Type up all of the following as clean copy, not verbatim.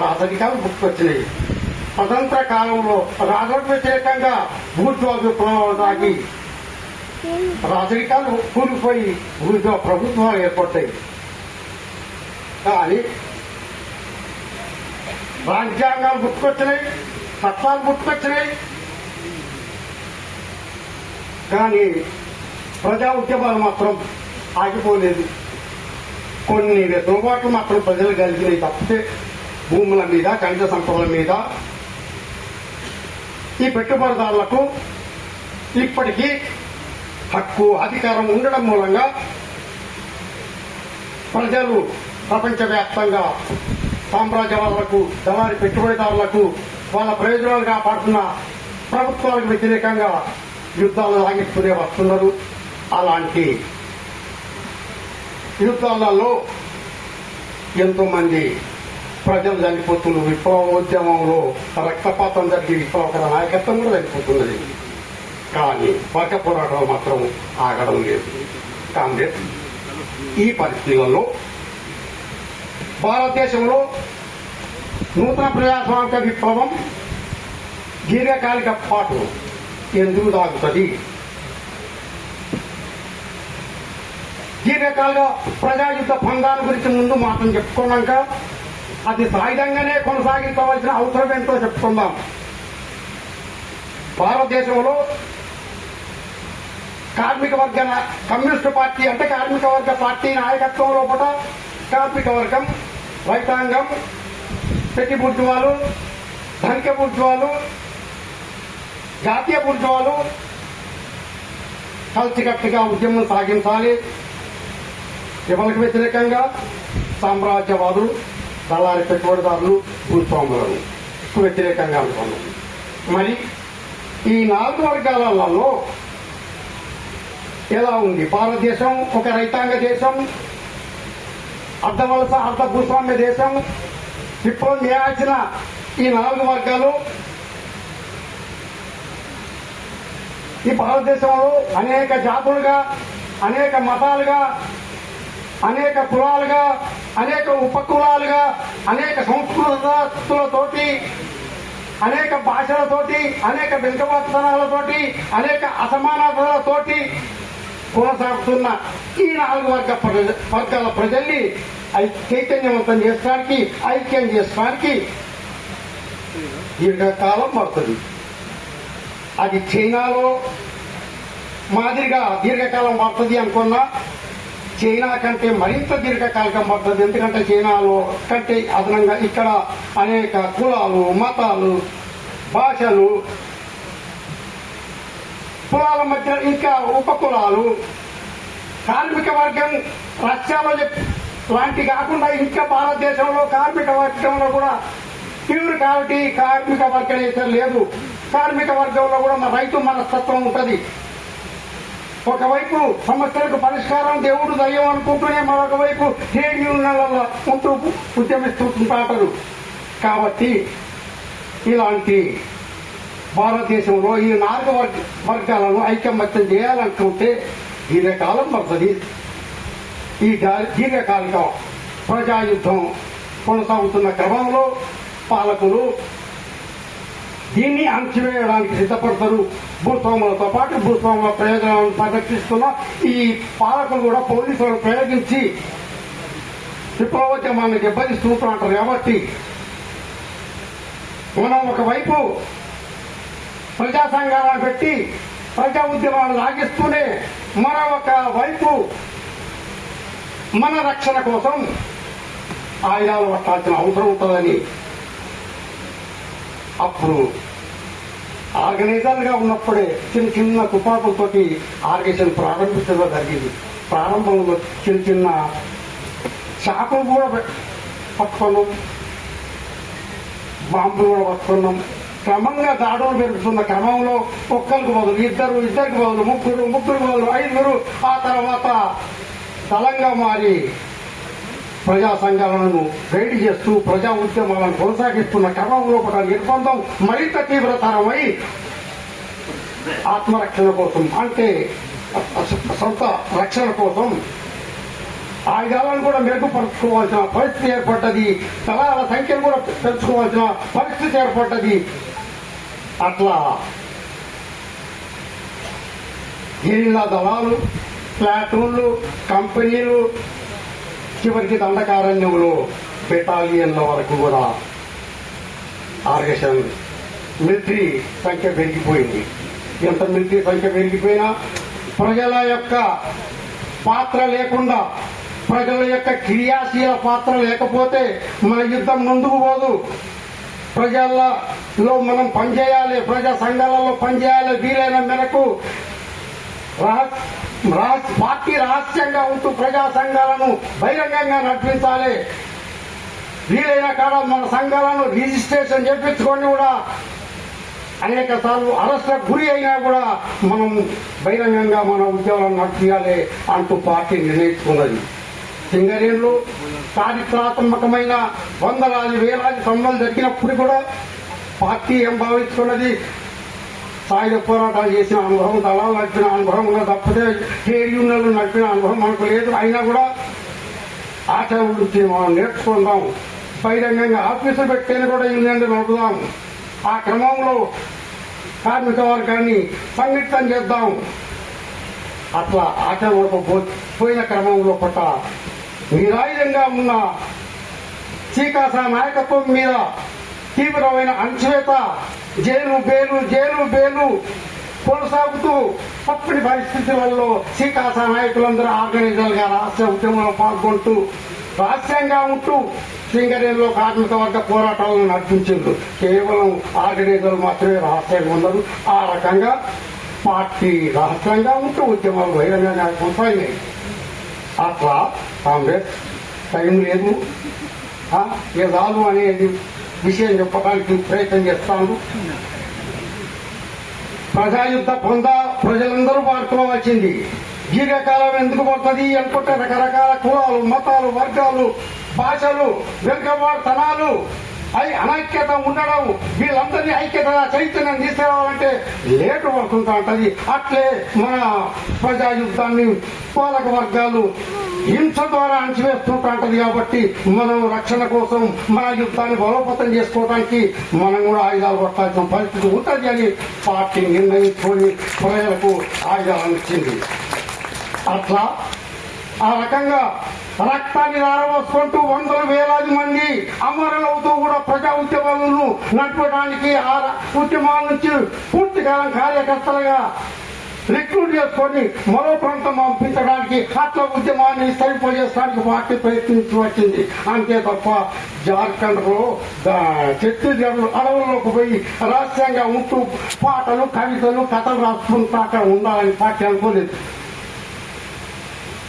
రాజరికాలు పుట్టుకొచ్చినాయి. స్వతంత్ర కాలంలో రాజులకు వ్యతిరేకంగా బూర్జువా విప్లవం సాగి రాజరికాలు కూలిపోయి బూర్జువా ప్రభుత్వాలు ఏర్పడ్డాయి. కానీ రాజ్యాంగాలు పుట్టుకొచ్చినాయి, చట్టాలు పుట్టుకొచ్చినాయి. కానీ ప్రజా ఉద్యమాలు మాత్రం ఆగిపోలేదు. కొన్ని వెసులుబాట్లు మాత్రం ప్రజలు కలిగినాయి తప్పితే భూముల మీద, ఖనిజ సంపదల మీద ఈ పెట్టుబడిదారులకు ఇప్పటికీ హక్కు, అధికారం ఉండడం మూలంగా ప్రజలు ప్రపంచవ్యాప్తంగా సామ్రాజ్యవాదులకు, దళారి పెట్టుబడిదారులకు వాళ్ళ ప్రయోజనాలు కాపాడుతున్న ప్రభుత్వాలకు వ్యతిరేకంగా యుద్ధాలు సాగిస్తూనే వస్తున్నారు. అలాంటి యుద్ధాలలో ఎంతో మంది ప్రజలు చనిపోతున్నారు. విప్లవోద్యమంలో రక్తపాతం జరిగి విప్లవకర నాయకత్వం కూడా చనిపోతున్నది. కానీ వర్గ పోరాటాలు మాత్రం ఆగడం లేదు. కాంగ్రెస్ ఈ పరిస్థితులలో భారతదేశంలో నూతన ప్రజాస్వామిక విప్లవం దీర్ఘకాలిక పాటు ఎందుకు సాగుతుంది? దీర్ఘకాలిక ప్రజాయుద్ధ పందాల గురించి ముందు మాత్రం చెప్పుకున్నాక అది సాయుధంగానే కొనసాగించవలసిన అవసరం ఏంటో చెప్పుకుందాం. భారతదేశంలో కార్మిక వర్గ కమ్యూనిస్టు పార్టీ అంటే కార్మిక వర్గ పార్టీ నాయకత్వం లోపల కార్మిక వర్గం, రైతాంగం, పెట్టి బూర్జువాలు, ధనిక బూర్జువాలు, జాతీయ బూర్జువాలు కలిసికట్టుగా ఉద్యమం సాగించాలి. ఎవరికి వ్యతిరేకంగా? సామ్రాజ్యవాదులు, దళారి పెట్టుబడిదారులు, భూస్వాములను వ్యతిరేకంగా అనుకున్నాం. మరి ఈ 4 వర్గాలలో ఎలా ఉంది? భారతదేశం ఒక రైతాంగ దేశం, అర్ధవలస అర్ధ భూస్వామ్య దేశం. విప్లవం చేయాల్సిన ఈ 4 వర్గాలు ఈ భారతదేశంలో అనేక జాతులుగా, అనేక మతాలుగా, అనేక కులాలుగా, అనేక ఉపకులాలుగా, అనేక సంస్కృతులతోటి, అనేక భాషలతోటి, అనేక వెనుకబాటుతనాలతోటి, అనేక అసమానతలతోటి కొనసాగుతున్న ఈ 4 వర్గాల ప్రజల్ని చైతన్యవంతం చేయడానికి, ఐక్యం చేయడానికి దీర్ఘకాలం పడుతుంది. అది చైనాలో మాదిరిగా దీర్ఘకాలం పడుతుంది అనుకున్నా చైనా కంటే మరింత దీర్ఘకాలికం పడుతుంది. ఎందుకంటే చైనాలో కంటే అదనంగా ఇక్కడ అనేక కులాలు, మతాలు, భాషలు, కులాల మధ్య ఇంకా ఉపకులాలు, కార్మిక వర్గం రష్యాలో లాంటి కాకుండా ఇంకా భారతదేశంలో కార్మిక వర్గంలో కూడా ప్యూర్ కాబట్టి కార్మిక వర్గం లేదు. కార్మిక వర్గంలో కూడా మన రైతు మనస్తత్వం ఉంటుంది. ఒకవైపు సమస్యలకు పరిష్కారం దేవుడు దయ్యం అనుకుంటూనే మరొక వైపు ట్రేడ్ యూనియన్లలో ఉంటూ ఉద్యమిస్తుంటారు. కాబట్టి ఇలాంటి భారతదేశంలో ఈ 4 వర్గాలను ఐకమత్యం చేయాలనుకుంటే దీర్ఘకాలం పడుతుంది. ఈ దీర్ఘకాలిక ప్రజాయుద్ధం కొనసాగుతున్న క్రమంలో పాలకులు దీన్ని అణచివేయడానికి సిద్ధపడతారు. భూస్వాములతో పాటు భూస్వాముల ప్రయోజనాలను పరిరక్షిస్తున్న ఈ పాలకులు కూడా పోలీసులను ప్రయోగించి విప్లవోద్యమాన్ని దెబ్బతీస్తూ ఉంటారు. కాబట్టి మనం ఒకవైపు ప్రజా సంఘాలను పెట్టి ప్రజా ఉద్యమాలు సాగిస్తూనే మరొక వైపు మన రక్షణ కోసం ఆయుధాలు పట్టాల్సిన అవసరం ఉంటుందని అప్పుడు ఆర్గనైజర్గా ఉన్నప్పుడే చిన్న చిన్న తుపాకులతోటి ఆర్గనైజేషన్ ప్రారంభించడం జరిగింది. ప్రారంభంలో చిన్న చిన్న చాకులు కూడా పట్టుకున్నాం, బాంబులు కూడా పట్టుకున్నాం. క్రమంగా దాడులు పెరుగుతున్న క్రమంలో ఒక్కరికి బదులు ఇద్దరికి బదులు ముగ్గురు బదులు 5 ఆ తర్వాత దళంగా మారి ప్రజా సంఘాలను గైడ్ చేస్తూ ప్రజా ఉద్యమాలను కొనసాగిస్తున్న క్రమంలో ఒక నిర్బంధం మరింత తీవ్రతరమై ఆత్మరక్షణ కోసం అంటే సొంత రక్షణ కోసం ఆయుధాలను కూడా మెరుగుపరుచుకోవాల్సిన పరిస్థితి ఏర్పడ్డది. దళాల సంఖ్యను కూడా పెంచుకోవాల్సిన పరిస్థితి ఏర్పడ్డది. అట్లా గెరిల్లా దళాలు, ప్లాటూన్లు, కంపెనీలు, చివరికి దండకారణ్యంలో బెటాలియన్ల వరకు కూడా ఆర్గనైజేషన్ మిలిటరీ సంఖ్య పెరిగిపోయింది. ఎంత మిలిటరీ సంఖ్య పెరిగిపోయినా ప్రజల యొక్క పాత్ర లేకుండా, ప్రజల యొక్క క్రియాశీల పాత్ర లేకపోతే మన యుద్ధం ముందుకు పోదు. ప్రజలలో మనం పనిచేయాలి, ప్రజా సంఘాలలో పనిచేయాలి. వీలైన మేరకు పార్టీ రహస్యంగా ఉంటూ ప్రజా సంఘాలను బహిరంగంగా నడిపించాలి. వీలైన కాడ మన సంఘాలను రిజిస్ట్రేషన్ చేయించుకొని కూడా అనేక సార్లు అరెస్టులకు గురి అయినా కూడా మనం బహిరంగంగా మన ఉద్యోగాలను నడిపించాలి అంటూ పార్టీ నిర్ణయించుకున్నది. సింగరేణులు చారిత్రాత్మకమైన వందలాది వేలాది సమ్మెలు జరిగినప్పుడు కూడా పార్టీ ఏం భావించుకున్నది, సాయుధ పోరాటాలు చేసిన అనుభవం, దళాలు నడిపిన అనుభవం ఉన్నది తప్పితే ట్రేడ్ యూనియన్లు నడిపిన అనుభవం మనకు లేదు. అయినా కూడా ఆచరణ గురించి మనం నేర్చుకుందాం. బహిరంగంగా ఆఫీసులు పెట్టేది కూడా యూనియన్లు నడుపుదాం. ఆ క్రమంలో కార్మిక వర్గాన్ని సంఘటితం చేద్దాం. అట్లా ఆచరణకు పోయిన క్రమంలో పట్ల నిరాయుధంగా ఉన్న చీకాసా నాయకత్వం మీద తీవ్రమైన అణచివేత, జైలు బేలు కొనసాగుతూ తప్పని పరిస్థితులలో చీకాసా నాయకులందరూ ఆర్గనైజర్లుగా రహస్య ఉద్యమంలో పాల్గొంటూ రహస్యంగా ఉంటూ సింగరేణిలో కార్మిక వర్గ పోరాటాలను నడిపించారు. కేవలం ఆర్గనైజర్లు మాత్రమే రహస్యంగా ఉన్నారు. ఆ రకంగా పార్టీ రహస్యంగా ఉంటూ ఉద్యమాలు బహిరంగంగా కొనసాగినాయి. అట్లా కాంగ్రెస్ టైం లేదు, ఏదాలు అనేది విషయం చెప్పడానికి ప్రయత్నం చేస్తాను. ప్రజాయుద్ధ పొంద ప్రజలందరూ పాల్గొనవచ్చింది. దీర్ఘకాలం ఎందుకు పడుతుంది అనుకుంటే రకరకాల కులాలు, మతాలు, వర్గాలు, భాషలు, వెనుకబాటుతనాలు, అనైక్యత ఉండడం, వీళ్ళందరినీ ఐక్యత చైతన్యం తీసుకురావాలంటే లేటు పడుతుంటా ఉంటది. అట్లే మన ప్రజాయుద్ధాన్ని పాలక వర్గాలు హింస ద్వారా అణచివేస్తుంటా ఉంటది. కాబట్టి మనం రక్షణ కోసం మన యుద్ధాన్ని బలోపేతం చేసుకోవడానికి మనం కూడా ఆయుధాలు పట్టాల్సిన పరిస్థితి ఉంటుంది అని పార్టీ నిర్ణయించుకొని ప్రజలకు ఆయుధాలను ఇచ్చింది. అట్లా ఆ రకంగా రక్తాన్ని ఆరవోసుకుంటూ వందల వేలాది మంది అమరులవుతూ కూడా ప్రజా ఉద్యమాలను నడపడానికి, ఆ ఉద్యమాల నుంచి పూర్తికాలం కార్యకర్తలుగా రిక్రూట్ చేసుకొని మరో ప్రాంతం పంపించడానికి, అట్లా ఉద్యమాన్ని సరిపోజేయడానికి పార్టీ ప్రయత్నించి వచ్చింది. అంతే తప్ప జార్ఖండ్ లో ఛత్తీస్గఢ్ అడవుల్లోకి పోయి రహస్యంగా ఉంటూ పాటలు, కవితలు, కథలు రాసుకుంటూ అక్కడ ఉండాలని పార్టీ అనుకోలేదు.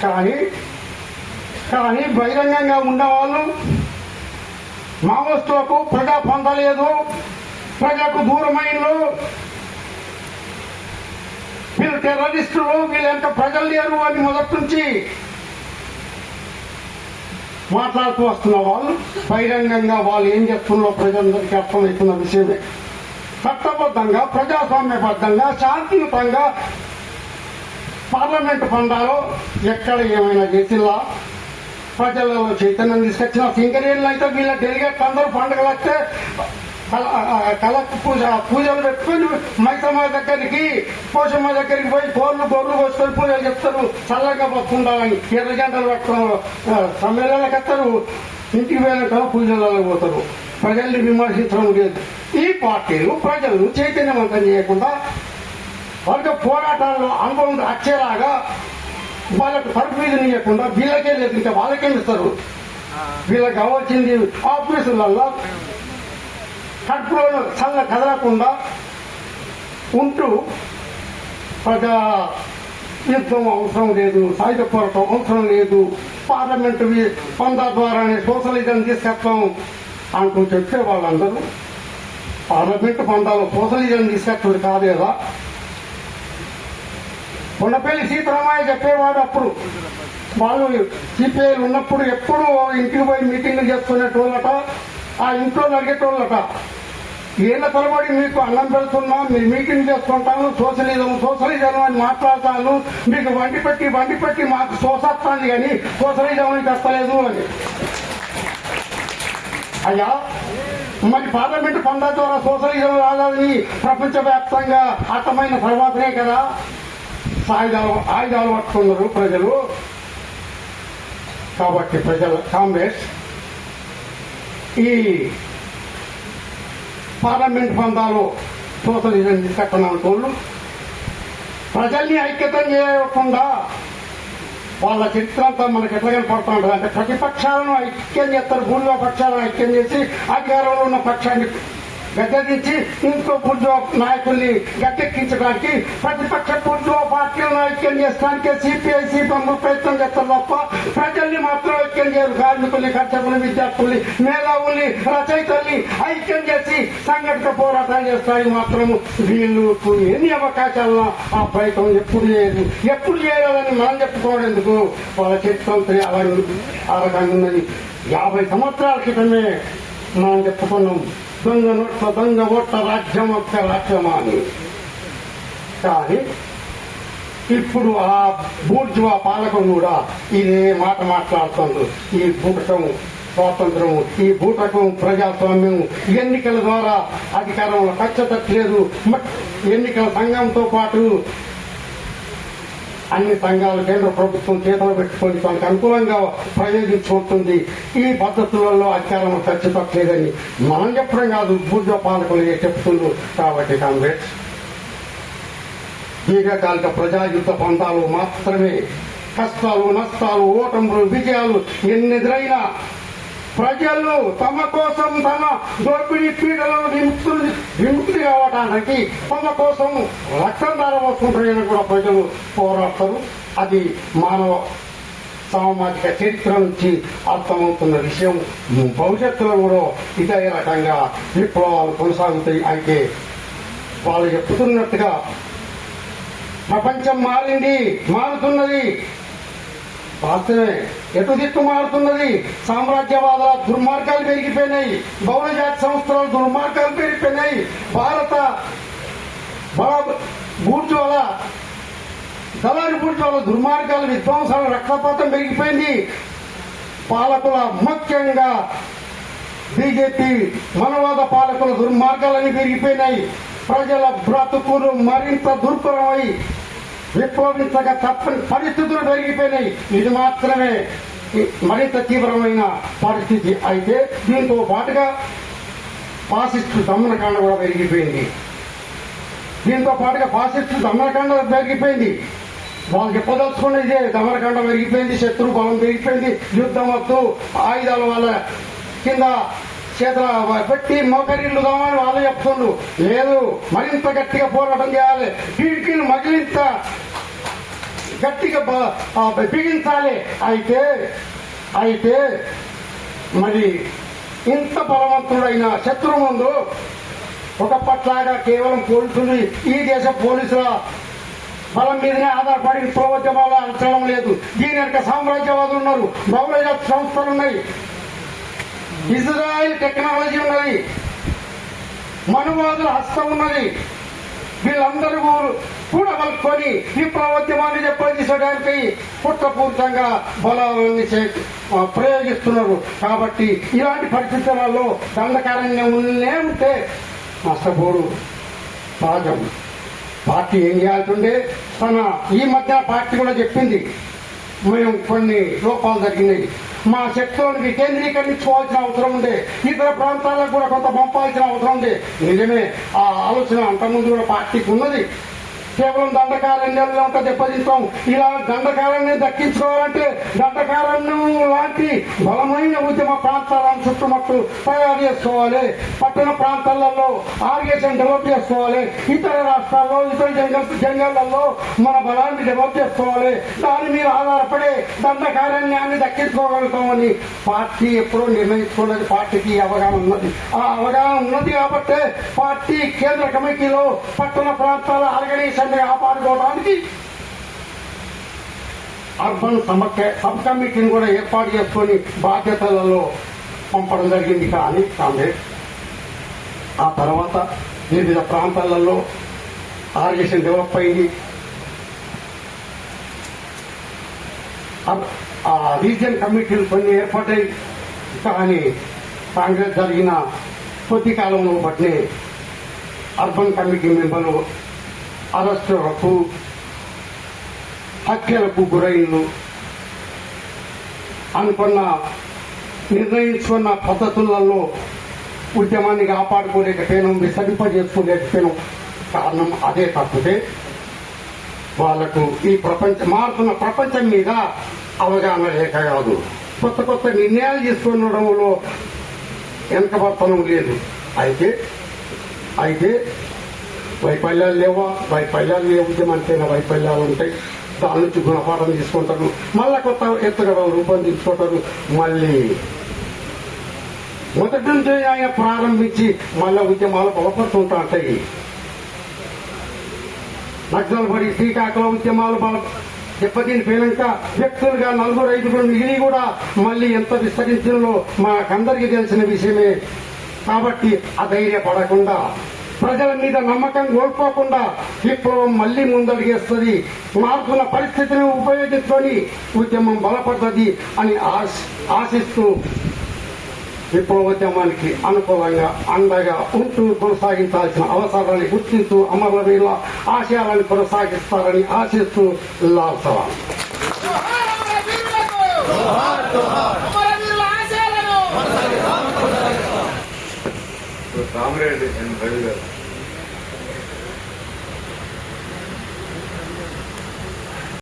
కానీ బహిరంగంగా ఉన్నవాళ్ళు మావోయిస్టులకు ప్రజా పొందలేదు, ప్రజలకు దూరమైనలు, వీళ్ళు టెర్రరిస్టులు, వీళ్ళు ఎంత ప్రజలు లేరు అని మొదటి నుంచి మాట్లాడుతూ వస్తున్న వాళ్ళు బహిరంగంగా వాళ్ళు ఏం చేస్తున్నారో ప్రజలందరికీ అర్థమవుతున్న విషయమే. చట్టబద్ధంగా, ప్రజాస్వామ్యబద్ధంగా, శాంతియుతంగా పార్లమెంటు పండాలో ఎక్కడ ఏమైనా చేసిల్లా? ప్రజలలో చైతన్యం తీసుకొచ్చిన సింగరేణులు అయితే వీళ్ళ డెలిగేట్ అందరూ పండుగలు వస్తే కలెక్ట్ పూజలు పెట్టుకొని మైసమ్మ దగ్గరికి, పోషమ్మ దగ్గరికి పోయి గొర్రెలు కోసుకొని పూజలు చెప్తారు, చల్లగా బతుండాలని. ఎర్ర జెండలు పెట్టుకున్నారు, సమ్మేళనకు వస్తారు, ఇంటికి పోయినాక పూజలలో పోతారు. ప్రజల్ని విమర్శించడం లేదు. ఈ పార్టీలు ప్రజలను చైతన్యవంతం చేయకుండా వాళ్ళ పోరాటాల్లో అనుభవం వచ్చేలాగా వాళ్ళకు తరఫీదుని ఇవ్వకుండా వీళ్ళకే లేదు, ఇంకా వాళ్ళకే ఇస్తారు. వీళ్ళకి కావాల్సింది ఆఫీసులలో కడుపులో చల్ల కదలకుండా ఉంటూ ప్రజా యుద్ధం అవసరం లేదు, సాయుధ పోరాటం అవసరం లేదు, పార్లమెంటు పందా ద్వారానే సోషలిజం తీసుకొస్తాం అంటూ చెప్పే వాళ్ళందరూ పార్లమెంటు పందాలో సోషలిజం తీసుకొచ్చేది కాదు కదా. కొండపల్లి సీతారామయ్య చెప్పేవాడు అప్పుడు, వాళ్ళు సిపిఐలు ఉన్నప్పుడు ఎప్పుడు ఇంటికి పోయి మీటింగ్లు చేసుకునేటోళ్ళట, ఆ ఇంట్లో అడిగేటోళ్ళట. ఏళ్ల తరబడి మీకు అన్నం పెడుతున్నా, మీరు మీటింగ్ చేసుకుంటాను, సోషలిజం అని మాట్లాడతాను, మీకు వండి పెట్టి మాకు సోసత్తాంది కానీ సోషలిజం అని తెస్తలేదు అని. అయ్యా, మరి పార్లమెంటు ఫండ్ల ద్వారా సోషలిజం రాదని ప్రపంచవ్యాప్తంగా అర్థమైన తర్వాతనే కదా ఆయుధాలు పట్టుకున్నారు ప్రజలు. కాబట్టి కాంగ్రెస్ ఈ పార్లమెంట్ పందాలు సోషలిజం తీసుకొస్తున్న ప్రజల్ని ఐక్యతం చేయకుండా వాళ్ళ చరిత్ర అంతా మనకు ఎట్లా కనపడుతూ ఉంటుంది అంటే, ప్రతిపక్షాలను ఐక్యం చేస్తారు, బూర్జువా పక్షాలను ఐక్యం చేసి అధికారంలో ఉన్న పక్షాన్ని గద్దెదించి ఇంకో బూర్జువా నాయకుల్ని గట్టెక్కించడానికి ప్రతిపక్ష బూర్జువా పార్టీలను ఐక్యం చేసడానికి సిపిఐ సిపిఎం ప్రయత్నం చేస్తారు తప్ప ప్రజల్ని మాత్రం ఐక్యం చేయరు. కార్మికుల్ని, కర్షకుల్ని, విద్యార్థుల్ని, మేధావుల్ని, రచయితల్ని ఐక్యం చేసి సంఘటిత పోరాటాలు చేస్తాయి. మాత్రము వీళ్ళు ఎన్ని అవకాశాలను ఆ ప్రయత్నం ఎప్పుడు చేయలేదని మనం చెప్పుకోవడం ఎందుకు? వాళ్ళ చరిత్ర అలాగే ఉన్నది. 50 సంవత్సరాల క్రితమే మనం చెప్పుకున్నాం, దొంగ ఓట్ల రాజ్యం ఒక్క రాజ్యమా అని. కానీ ఇప్పుడు ఆ బూర్జువా పాలకులు కూడా ఇదే మాట మాట్లాడుతున్నారు. ఈ బూటకం స్వాతంత్రం, ఈ బూటకం ప్రజాస్వామ్యం, ఎన్నికల ద్వారా అధికారంలో కచ్చతట్లేదు. ఎన్నికల సంఘంతో పాటు అన్ని సంఘాలు కేంద్ర ప్రభుత్వం చేతులు పెట్టుకొని తనకు అనుకూలంగా ప్రయోగించుకుంటుంది. ఈ పద్ధతులలో అధికారం ఖర్చుతట్లేదని మనం చెప్పడం కాదు, బూర్జువా పాలకులు చెప్తున్నారు. కాబట్టి కాంగ్రెస్ దీర్ఘకాలిక ప్రజాయుద్ధ పంతాలు మాత్రమే. కష్టాలు, నష్టాలు, ఓటములు, విజయాలు ఎన్నెదురైనా ప్రజలు తమ కోసం తమ దోపిడీ పీడలను విముక్తి కావడానికి తమ కోసం రక్తం ధారపోసుకుంటారని కూడా ప్రజలు పోరాడతారు. అది మానవ సామాజిక చరిత్ర నుంచి అర్థమవుతున్న విషయం. భవిష్యత్తులో కూడా ఇదే రకంగా విప్లవాలు కొనసాగుతాయి. అయితే వాళ్ళు చెప్తున్నట్టుగా ప్రపంచం మారుతున్నది. వాస్తవమే, ఎటు దిక్కు మారుతున్నది. సామ్రాజ్యవాద దుర్మార్గాలు పెరిగిపోయినాయి, బహుళజాతి సంస్థల దుర్మార్గాలు పెరిగిపోయినాయి. భారత దళారి బూర్జువాల దుర్మార్గాలు, విధ్వంసాల రక్తపాతం పెరిగిపోయింది. పాలకుల, ముఖ్యంగా బీజేపీ మనవాద పాలకుల దుర్మార్గాలన్నీ పెరిగిపోయినాయి. ప్రజల బ్రతుకులు మరింత దుర్భరమై విప్లవించగా తప్పని పరిస్థితులు పెరిగిపోయినాయి. ఇది మాత్రమే మరింత తీవ్రమైన పరిస్థితి. అయితే దీంతో పాటుగా ఫాసిస్టు దమనకాండ కూడా పెరిగిపోయింది. వాళ్ళు చెప్పదలుచుకున్నది దమనకాండ పెరిగిపోయింది, శత్రు బలం పెరిగిపోయింది, యుద్ధం వద్దు, ఆయుధాల వాళ్ళ కింద చేతుల పెట్టి మోకరిల్లు దామని వాళ్ళు చెప్తుండ్రు. లేదు, మరింత గట్టిగా పోరాటం చేయాలి, పీడికలు మగిలింత గట్టిగా బిగించాలి. అయితే మరి ఇంత బలవంతుడైన శత్రువు ముందు ఒకప్పట్లాగా కేవలం పోలీసులు, ఈ దేశ పోలీసుల బలం మీదనే ఆధారపడి విప్లవోద్యమాలు అంచడం లేదు. దీని యొక్క సామ్రాజ్యవాదులు ఉన్నారు, బహుళజాతి సంస్థలు ఉన్నాయి, ఇజ్రాయెల్ టెక్నాలజీ ఉన్నది, మనువాదుల హస్తం ఉన్నది. వీళ్ళందరూ కూడా కలుపుకొని విప్లవోద్యమాన్ని దెబ్బతీసడానికి కుట్రపూరితంగా బలాన్ని ప్రయోగిస్తున్నారు. కాబట్టి ఇలాంటి పరిస్థితులలో దండకారణ్యం ఉంటే నష్టపోరు సహజం. పార్టీ ఏం చేయాల్సిందే. ఈ మధ్య పార్టీ కూడా చెప్పింది, మేము కొన్ని లోపాలు జరిగినాయి, మా శక్తులను వికేంద్రీకరించుకోవాల్సిన అవసరం ఉంది, ఇతర ప్రాంతాలకు కూడా కొంత పంపాల్సిన అవసరం ఉంది. నిజమే, ఆ ఆలోచన అంతకుముందు కూడా పార్టీకి ఉన్నది. కేవలం దండకారణ్యంలో ఒక దెబ్బతింటాం. ఇలా దండకారణ్యం దక్కించుకోవాలంటే దండకారణ్యం లాంటి బలమైన ఉద్యమ ప్రాంతాలను చుట్టుముట్టు తయారు చేసుకోవాలి. పట్టణ ప్రాంతాలలో ఆర్గేషన్ డెవలప్ చేసుకోవాలి. ఇతర రాష్ట్రాల్లో, ఇతర జంగళ్లలో మన బలాన్ని డెవలప్ చేసుకోవాలి. దాని మీద ఆధారపడే దండకారణ్యాన్ని దక్కించుకోగలుగుతామని పార్టీ ఎప్పుడూ నిర్ణయించుకున్నది. పార్టీకి అవగాహన ఉన్నది. ఆ అవగాహన ఉన్నది కాబట్టి పార్టీ కేంద్ర కమిటీలో పట్టణ ప్రాంతాల ఆర్గనైజేషన్ కాపాడుకోవడానికి అర్బన్ సబ్ కమిటీని కూడా ఏర్పాటు చేసుకుని బాధ్యతలలో పంపడం జరిగింది. కానీ కాంగ్రెస్ ఆ తర్వాత వివిధ ప్రాంతాలలో ఆర్గనైజేషన్ డెవలప్ అయింది. ఆ రీజియన్ కమిటీలు కొన్ని ఏర్పడ్డాయి. కానీ కాంగ్రెస్ జరిగిన కొద్ది కాలంలో బట్టినే అర్బన్ కమిటీ మెంబర్లు అరెస్టులకు, హత్యలకు గురైండ్రు. నిర్ణయించుకున్న పద్ధతులలో ఉద్యమాన్ని కాపాడుకోలేకపోయినాం, విసరింపజేసుకోలేకపోయినాం. కారణం అదే తప్పితే వాళ్లకు ఈ మారుతున్న ప్రపంచం మీద అవగాహన లేక కాదు. కొత్త కొత్త నిర్ణయాలు తీసుకునడంలో వెనకబడతనం లేదు. అయితే వైఫల్యాలు లేవా? వైఫల్యాలు ఏ ఉద్యమానికైనా వైఫల్యాలు ఉంటాయి. దాని నుంచి గుణపాఠం తీసుకుంటారు, మళ్ళా కొత్త ఎత్తుగడ రూపొందించుకుంటారు. మళ్ళీ మొదటి నుంచి ఆయన ప్రారంభించి మళ్ళా ఉద్యమాలు బలపడుతుంటా ఉంటాయి. నక్సల్బరి, శ్రీకాకుళం ఉద్యమాలు దెబ్బతినిపోయినాక వ్యక్తులుగా 4-5 మిగిలి కూడా మళ్ళీ ఎంత విస్తరించిందో మాకందరికీ తెలిసిన విషయమే. కాబట్టి అధైర్యపడకుండా, ప్రజల మీద నమ్మకం కోల్పోకుండా విప్లవం మళ్లీ ముందడిగేస్తుంది. మారుతున్న పరిస్థితిని ఉపయోగించుకొని ఉద్యమం బలపడుతుంది అని ఆశిస్తూ విప్లవోద్యమానికి అనుకూలంగా అండగా ఉంటూ కొనసాగించాల్సిన అవసరాన్ని గుర్తిస్తూ అమరవీరుల ఆశయాలను కొనసాగిస్తారని ఆశిస్తూ లాల్ సలాం. కామ్రేడ్ అండ్ రవి గారు